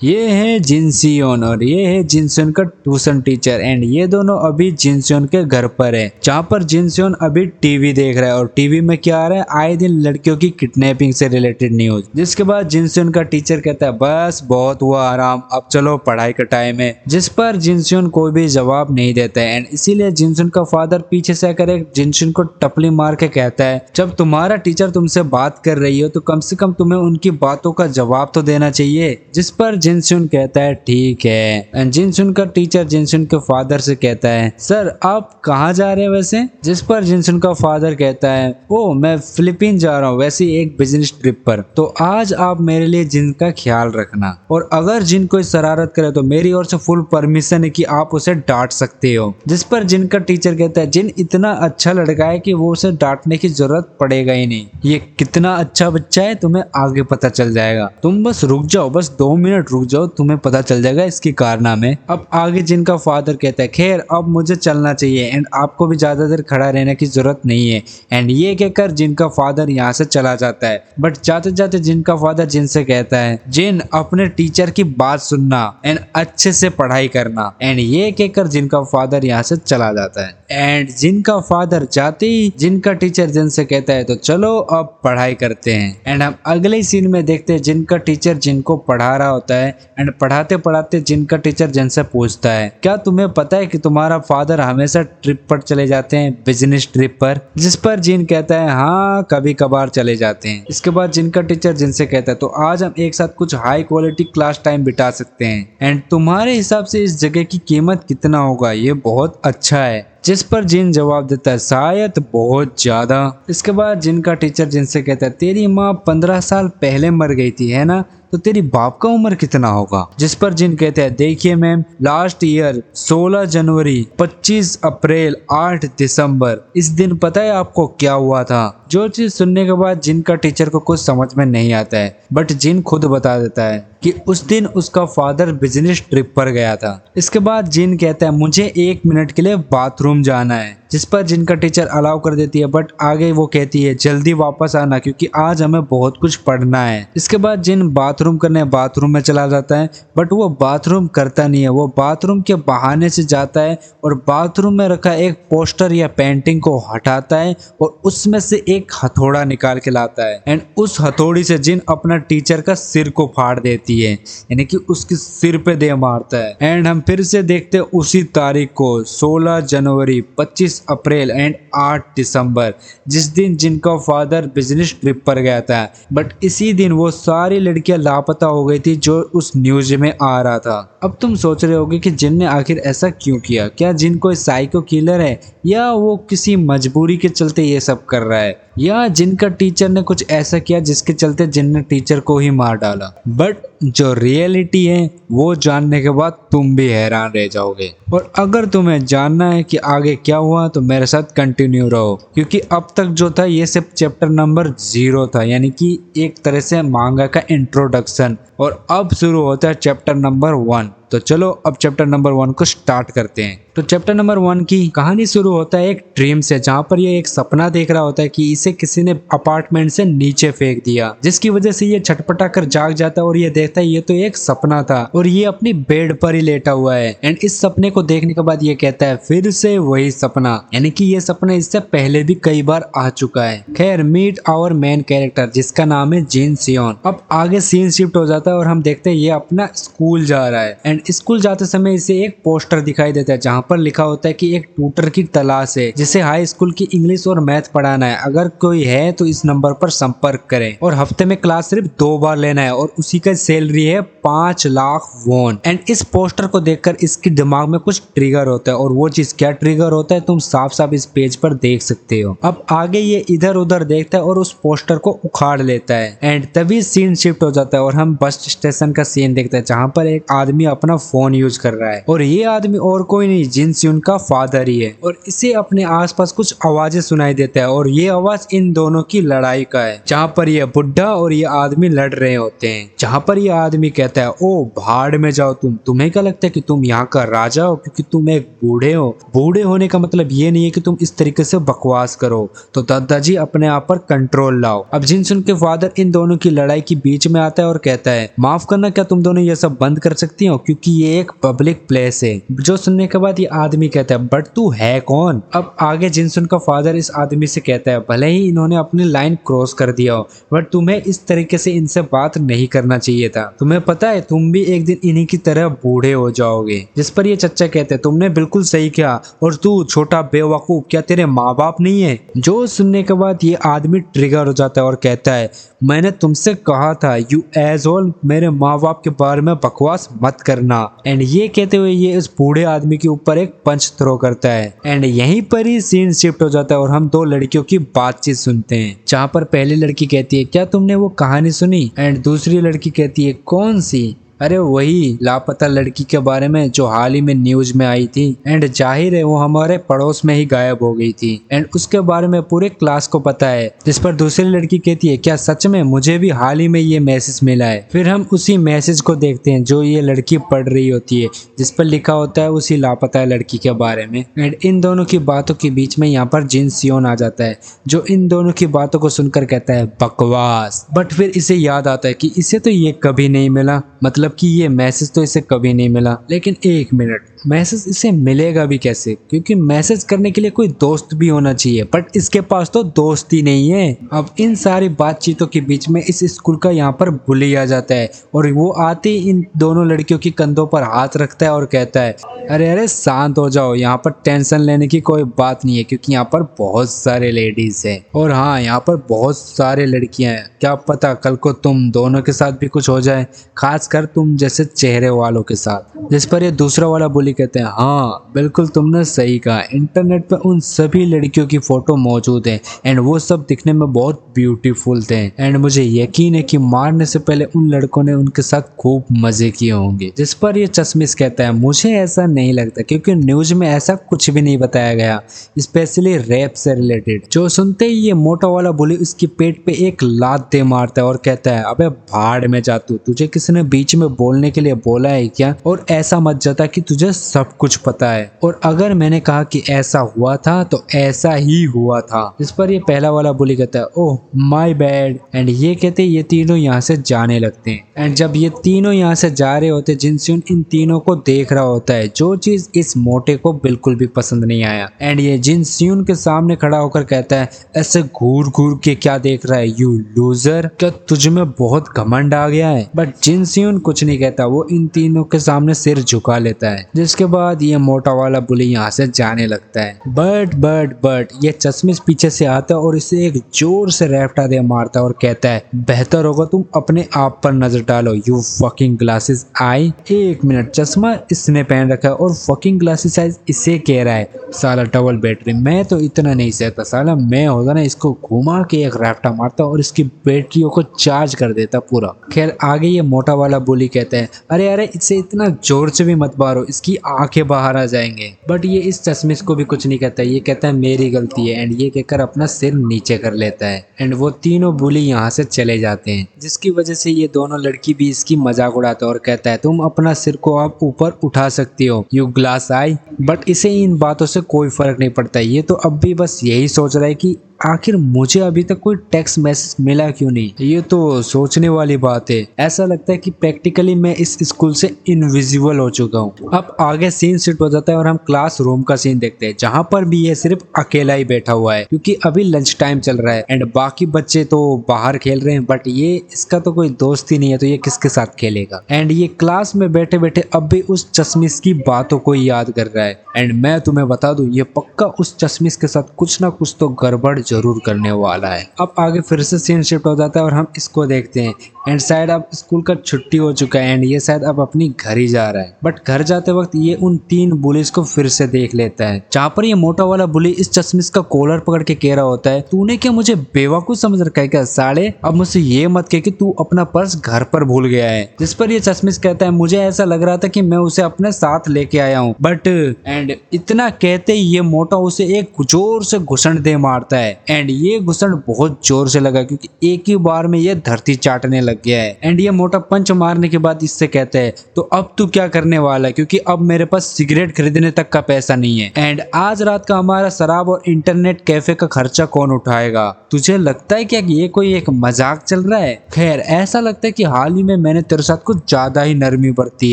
ये है जिनसियोन और ये है जिनसियोन का ट्यूशन टीचर एंड ये दोनों अभी जिनसियोन के घर पर है, जहाँ पर जिनसियोन अभी टीवी देख रहा है और टीवी में क्या आ रहा है, आए दिन लड़कियों की किडनैपिंग से रिलेटेड न्यूज। जिसके बाद जिनसियोन का टीचर कहता है बस बहुत हुआ आराम, अब चलो पढ़ाई का टाइम है। जिस पर जिनसियोन कोई भी जवाब नहीं देता है एंड इसीलिए जिनसियोन का फादर पीछे से आकर एक जिनसियोन को टपली मार के कहता है जब तुम्हारा टीचर तुमसे बात कर रही हो तो कम से कम तुम्हें उनकी बातों का जवाब तो देना चाहिए। जिस पर जिनसियोन कहता है ठीक है एंड जिनसियोन का टीचर जिनसियोन के फादर से कहता है सर आप कहाँ जा रहे हैं वैसे। जिस पर जिनसियोन का फादर कहता है ओ मैं फिलीपीन जा रहा हूँ वैसे एक बिजनेस ट्रिप पर, तो आज आप मेरे लिए जिन का ख्याल रखना और अगर जिन कोई शरारत करे तो मेरी ओर से फुल परमिशन है कि आप उसे डांट सकते हो। जिस पर जिन का टीचर कहता है जिन इतना अच्छा लड़का है कि वो उसे डांटने की जरूरत पड़ेगा ही नहीं, ये कितना अच्छा बच्चा है तुम्हें आगे पता चल जाएगा, तुम बस रुक जाओ, बस 2 मिनट रुक जाओ, तुम्हें पता चल जाएगा इसकी कारनामे। अब आगे जिनका फादर कहता है खैर अब मुझे चलना चाहिए एंड आपको भी ज्यादा देर खड़ा रहने की जरूरत नहीं है एंड ये कहकर जिनका फादर यहाँ से चला जाता है। बट जाते जाते जिनका फादर जिनसे कहता है जिन अपने टीचर की बात सुनना एंड अच्छे से पढ़ाई करना एंड ये कहकर जिनका फादर यहाँ से चला जाता है। एंड जिनका फादर जाते ही जिनका टीचर जिनसे कहता है तो चलो अब पढ़ाई करते हैं एंड हम अगले सीन में देखते हैं जिनका टीचर जिनको पढ़ा रहा होता है एंड पढ़ाते पढ़ाते जिनका टीचर जिनसे पूछता है क्या तुम्हें पता है कि तुम्हारा फादर हमेशा ट्रिप पर चले जाते हैं, बिजनेस ट्रिप पर। जिस पर जिन कहता है हाँ कभी कभार चले जाते हैं। इसके बाद जिनका टीचर जिनसे कहता है तो आज हम एक साथ कुछ हाई क्वालिटी क्लास टाइम बिता सकते हैं एंड तुम्हारे हिसाब से इस जगह की कीमत कितना होगा, ये बहुत अच्छा है। जिस पर जिन जवाब देता है शायद बहुत ज्यादा। इसके बाद जिनका टीचर जिनसे कहता है तेरी माँ 15 साल पहले मर गई थी है ना, तो तेरी बाप का उम्र कितना होगा। जिस पर जिन कहते हैं देखिए मैम लास्ट ईयर 16 जनवरी 25 अप्रैल 8 दिसंबर इस दिन पता है आपको क्या हुआ था। जो चीज सुनने के बाद जिनका टीचर को कुछ समझ में नहीं आता है बट जिन खुद बता देता है कि उस दिन उसका फादर बिजनेस ट्रिप पर गया था। इसके बाद जिन कहता है मुझे 1 मिनट के लिए बाथरूम जाना है। जिस पर जिनका टीचर अलाउ कर देती है बट आगे वो कहती है जल्दी वापस आना क्योंकि आज हमें बहुत कुछ पढ़ना है। इसके बाद जिन बाथरूम करने बाथरूम में चला जाता है बट वो बाथरूम करता नहीं है, वो बाथरूम के बहाने से जाता है और बाथरूम में रखा एक पोस्टर या पेंटिंग को हटाता है और उसमें से एक हथौड़ा निकाल के लाता है एंड उस हथौड़ी से जिन अपना टीचर का सिर को फाड़ देती है, यानी कि उसके सिर पे दे मारता है। एंड हम फिर से देखते उसी तारीख को 16 जनवरी 25 अप्रैल एंड 8 दिसंबर जिस दिन जिनका फादर बिजनेस ट्रिप पर गया था। बट इसी दिन वो सारी लड़कियां लापता हो गई थी जो उस न्यूज में आ रहा था। अब तुम सोच रहे होगे कि जिन ने आखिर ऐसा क्यों किया, क्या जिन कोई साइको किलर है या वो किसी मजबूरी के चलते ये सब कर रहा है या जिनका टीचर ने कुछ ऐसा किया जिसके चलते जिन ने टीचर को ही मार डाला। बट जो रियलिटी है वो जानने के बाद तुम भी हैरान रह जाओगे और अगर तुम्हें जानना है कि आगे क्या हुआ तो मेरे साथ कंटिन्यू रहो क्योंकि अब तक जो था ये सिर्फ चैप्टर नंबर 0 था, यानी कि एक तरह से मांगा का इंट्रोडक्शन और अब शुरू होता है चैप्टर नंबर 1। तो चलो अब चैप्टर नंबर 1 को स्टार्ट करते हैं। तो चैप्टर नंबर 1 की कहानी शुरू होता है एक ड्रीम से जहाँ पर ये एक सपना देख रहा होता है कि इसे किसी ने अपार्टमेंट से नीचे फेंक दिया जिसकी वजह से ये छटपटा कर जाग जाता है और ये देखता है ये तो एक सपना था और ये अपनी बेड पर ही लेटा हुआ है। एंड इस सपने को देखने के बाद ये कहता है फिर से वही सपना, यानी कि ये सपना इससे पहले भी कई बार आ चुका है। खैर मीट आवर मेन कैरेक्टर जिसका नाम है जिन सियोन। अब आगे सीन शिफ्ट हो जाता है और हम देखते हैं ये अपना स्कूल जा रहा है एंड स्कूल जाते समय इसे एक पोस्टर दिखाई देता है जहाँ पर लिखा होता है कि एक ट्यूटर की तलाश है जिसे हाई स्कूल की इंग्लिश और मैथ पढ़ाना है, अगर कोई है तो इस नंबर पर संपर्क करें और हफ्ते में क्लास सिर्फ 2 बार लेना है और उसी का सैलरी है 5 लाख वॉन। एंड इस पोस्टर को देखकर इसके दिमाग में कुछ ट्रिगर होता है और वो चीज क्या ट्रिगर होता है तुम साफ साफ इस पेज पर देख सकते हो। अब आगे ये इधर उधर देखता है और उस पोस्टर को उखाड़ लेता है एंड तभी सीन शिफ्ट हो जाता है और हम बस स्टेशन का सीन देखते हैं जहाँ पर एक आदमी अपना अपना फोन यूज कर रहा है और ये आदमी और कोई नहीं जिन स्यून का फादर ही है और इसे अपने आसपास कुछ आवाजें सुनाई देता है और ये आवाज इन दोनों की लड़ाई का है, जहाँ पर ये बुढ़ा और ये आदमी लड़ रहे होते हैं। जहाँ पर ये आदमी कहता है ओ भाड़ में जाओ तुम्हें क्या लगता है कि तुम यहाँ का राजा हो क्योंकि तुम एक बूढ़े हो। बूढ़े होने का मतलब ये नहीं है कि तुम इस तरीके से बकवास करो, तो दादाजी अपने आप पर कंट्रोल लाओ। अब जिन स्यून के फादर इन दोनों की लड़ाई के बीच में आता है और कहता है माफ करना, क्या तुम दोनों ये सब बंद कर सकती हो क्योंकि ये एक पब्लिक प्लेस है। जो सुनने के बाद ये आदमी कहता है बट तू है कौन। अब आगे जिन स्यून का फादर इस आदमी से कहता है भले ही इन्होंने अपनी लाइन क्रॉस कर दिया हो बट तुम्हें इस तरीके से इनसे बात नहीं करना चाहिए था। तुम्हें पता है तुम भी एक दिन इन्हीं की तरह बूढ़े हो जाओगे। जिस पर ये चच्चा कहते हैं तुमने बिल्कुल सही किया और तू छोटा बेवकूफ, क्या तेरे माँ बाप नहीं है। जो सुनने के बाद ये आदमी ट्रिगर हो जाता है और कहता है मैंने तुमसे कहा था यू एज़ोल मेरे माँ बाप के बारे में बकवास मत करना। एंड ये कहते हुए ये इस बूढ़े आदमी के ऊपर एक पंच थ्रो करता है एंड यहीं पर ही सीन शिफ्ट हो जाता है और हम दो लड़कियों की बातचीत सुनते हैं, जहाँ पर पहली लड़की कहती है क्या तुमने वो कहानी सुनी एंड दूसरी लड़की कहती है कौन सी। अरे वही लापता लड़की के बारे में जो हाल ही में न्यूज में आई थी एंड जाहिर है वो हमारे पड़ोस में ही गायब हो गई थी एंड उसके बारे में पूरे क्लास को पता है। जिस पर दूसरी लड़की कहती है क्या सच में, मुझे भी हाल ही में ये मैसेज मिला है। फिर हम उसी मैसेज को देखते हैं जो ये लड़की पढ़ रही होती है जिस पर लिखा होता है उसी लापता लड़की के बारे में एंड इन दोनों की बातों के बीच में यहाँ पर जिन सियोन आ जाता है जो इन दोनों की बातों को सुनकर कहता है बकवास। बट फिर इसे याद आता है कि इसे तो ये कभी नहीं मिला, मतलब कि ये मैसेज तो इसे कभी नहीं मिला। लेकिन एक मिनट, मैसेज इसे मिलेगा भी कैसे, क्योंकि मैसेज करने के लिए कोई दोस्त भी होना चाहिए बट इसके पास तो दोस्त ही नहीं है। अब इन सारी बातचीतों के बीच में इस स्कूल का यहाँ पर बुली आ जाता है और वो आते ही इन दोनों लड़कियों की कंधों पर हाथ रखता है और कहता है अरे अरे शांत हो जाओ, यहाँ पर टेंशन लेने की कोई बात नहीं है क्योंकि यहाँ पर बहुत सारे लेडीज हैं और हाँ यहाँ पर बहुत सारे लड़कियां हैं, क्या पता कल को तुम दोनों के साथ भी कुछ हो जाए, खासकर तुम जैसे चेहरे वालों के साथ। जिस पर ये दूसरा वाला बुली कहते हैं हाँ बिल्कुल तुमने सही कहा, इंटरनेट पे उन सभी लड़कियों की फोटो मौजूद है एंड वो सब दिखने में बहुत ब्यूटीफुल थे एंड मुझे यकीन है कि मारने से पहले उन लड़कों ने उनके साथ खूब मजे किए होंगे। जिस पर ये चश्मिश कहता है मुझे ऐसा नहीं लगता क्योंकि न्यूज में ऐसा कुछ भी नहीं बताया गया, स्पेशली रेप से रिलेटेड। जो सुनते ही ये मोटा वाला बुली उसके पेट पे एक लात दे मारता है और कहता है अबे भाड़ में जा तू, तुझे किसी ने बीच में बोलने के लिए बोला है क्या, और ऐसा मत जाता कि तुझे सब कुछ पता है, और अगर मैंने कहा कि ऐसा हुआ था तो ऐसा ही हुआ था। इस पर ये पहला वाला बुली कहता है ओह माय बैड एंड ये कहते ये तीनों यहाँ से जाने लगते हैं एंड जब ये तीनों यहाँ से जा रहे होते जिन स्यून इन तीनों को देख रहा होता है, जो चीज इस मोटे को बिल्कुल भी पसंद नहीं आया एंड ये जिन स्यून के सामने खड़ा होकर कहता है ऐसे घूर घूर के क्या देख रहा है यू लूजर, क्या तुझ में बहुत घमंड आ गया है। बट जिन स्यून कुछ नहीं कहता, वो इन तीनों के सामने सिर झुका लेता है। जिसके बाद ये मोटा वाला बुली यहाँ से जाने लगता है। बट ये चश्मिश पीछे से आता है और इसे एक जोर से रैप्टा दे मारता है और कहता है बेहतर होगा तुम अपने आप पर नजर डालो यू फकिंग ग्लासेस आई। एक मिनट, चश्मा इसने पहन रखा है और फकिंग ग्लासेस साइज इसे कह रहा है, साला डबल बैटरी, मैं तो इतना नहीं सहता, साला मैं होगा ना इसको घुमा के एक रैप्टा मारता और इसकी बैटरियों को चार्ज कर देता पूरा। खैर आगे ये मोटा वाला बुली कहता है अरे अरे इसे इतना जोर से भी मत मारो, इसकी आंखें बाहर आ जाएंगे। बट ये इस चश्मिश को भी कुछ नहीं कहता, ये कहता है मेरी गलती है एंड ये कहकर अपना सिर नीचे कर लेता है एंड वो तीनों बुली यहाँ से चले जाते हैं। जिसकी वजह से ये दोनों लड़की भी इसकी मजाक उड़ाते हैं और कहता है तुम अपना सिर को आप ऊपर उठा सकती हो यू ग्लास आई। बट इसे इन बातों से कोई फर्क नहीं पड़ता, ये तो अब भी बस यही सोच रहा है कि आखिर मुझे अभी तक कोई टेक्स्ट मैसेज मिला क्यों नहीं। ये तो सोचने वाली बात है। ऐसा लगता है कि प्रैक्टिकली मैं इस स्कूल से इनविजिबल हो चुका हूँ। अब आगे सीन शिफ्ट हो जाता है और हम क्लासरूम का सीन देखते हैं, जहाँ पर भी ये सिर्फ अकेला ही बैठा हुआ है क्योंकि अभी लंच टाइम चल रहा है एंड बाकी बच्चे तो बाहर खेल रहे हैं। बट ये इसका तो कोई दोस्त ही नहीं है तो ये किसके साथ खेलेगा। एंड ये क्लास में बैठे बैठे अब भी उस चश्मिश की बातों को याद कर रहा है एंड मैं तुम्हें बता दूं ये पक्का उस चश्मिश के साथ कुछ ना कुछ तो गड़बड़ जरूर करने वाला है। अब आगे फिर से सीन शिफ्ट हो जाता है और हम इसको देखते हैं एंड शायद अब स्कूल का छुट्टी हो चुका है एंड ये शायद अब अपनी घर ही जा रहा है। बट घर जाते वक्त ये उन 3 बुलिस को फिर से देख लेता है, जहाँ पर ये मोटा वाला बुली इस चश्मिश का कॉलर पकड़ के कह रहा होता है, तूने क्या मुझे बेवकूफ समझ रखा है क्या साले? अब मुझसे ये मत कह कि तू अपना पर्स घर पर भूल गया है। जिस पर ये चश्मिश कहता है, मुझे ऐसा लग रहा था कि मैं उसे अपने साथ लेके आया हूँ बट एंड इतना कहते ही ये मोटा उसे एक जोर से घुसण दे मारता है एंड ये घुसण बहुत जोर से लगा क्योंकि एक ही बार में ये धरती चाटने लग गया है। एंड ये मोटा पंच मारने के बाद इससे कहता है, तो अब तू क्या करने वाला है, क्योंकि अब मेरे पास सिगरेट खरीदने तक का पैसा नहीं है एंड आज रात का हमारा शराब और इंटरनेट कैफे का खर्चा कौन उठाएगा? तुझे लगता है क्या कि ये कोई एक मजाक चल रहा है? खैर ऐसा लगता है कि हाल ही में मैंने तेरे साथ कुछ ज्यादा ही नरमी बरती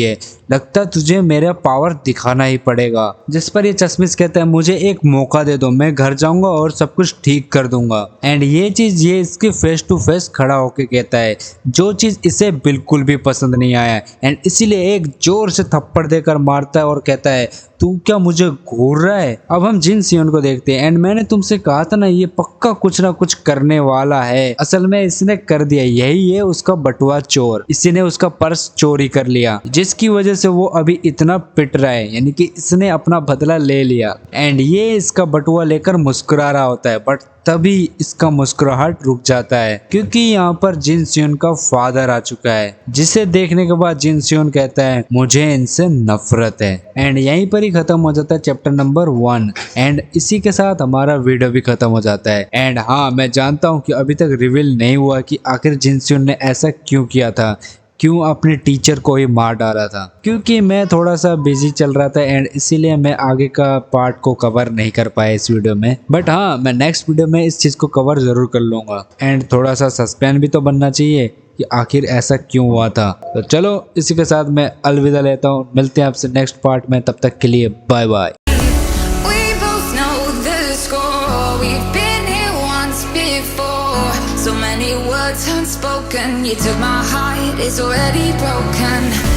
है, लगता है तुझे मेरा पावर दिखाना ही पड़ेगा। जिस पर ये चश्मिश कहता है, मुझे एक मौका दे दो, मैं घर जाऊंगा और सब कुछ ठीक कर दूंगा। एंड ये चीज ये इसके फेस टू फेस खड़ा होके कहता है, जो चीज इसे बिल्कुल भी पसंद नहीं आया एंड इसीलिए एक जोर से थप्पड़ देकर मारता है और कहता है, तू क्या मुझे घूर रहा है? अब हम जिन सियोन को देखते हैं एंड मैंने तुमसे कहा था ना ये पक्का कुछ ना कुछ करने वाला है। असल में इसने कर दिया, यही है उसका बटुआ चोर। इसी ने उसका पर्स चोरी कर लिया जिसकी वजह से वो अभी इतना पिट रहा है, यानी कि इसने अपना बदला ले लिया। एंड ये इसका बटुआ लेकर मुस्कुरा रहा होता है बट तभी इसका मुस्कुराहट रुक जाता है क्योंकि यहाँ पर जिन सियोन का फादर आ चुका है, जिसे देखने के बाद जिन सियोन कहता है, मुझे इनसे नफरत है। एंड यहीं पर ही खत्म हो जाता है चैप्टर नंबर 1 एंड इसी के साथ हमारा वीडियो भी खत्म हो जाता है। एंड हाँ, मैं जानता हूँ कि अभी तक रिवील नहीं हुआ कि आखिर जिन सियोन ने ऐसा क्यों किया था, क्यों अपने टीचर को ही मार डाला था, क्योंकि मैं थोड़ा सा बिजी चल रहा था एंड इसीलिए मैं आगे का पार्ट को कवर नहीं कर पाया इस वीडियो में। बट हाँ, मैं नेक्स्ट वीडियो में इस चीज को कवर जरूर कर लूंगा एंड थोड़ा सा सस्पेंस भी तो बनना चाहिए कि आखिर ऐसा क्यों हुआ था। तो चलो इसी के साथ मैं अलविदा लेता हूँ, मिलते हैं आपसे नेक्स्ट पार्ट में, तब तक के लिए bye bye. So many words unspoken, you took my heart, it's already broken.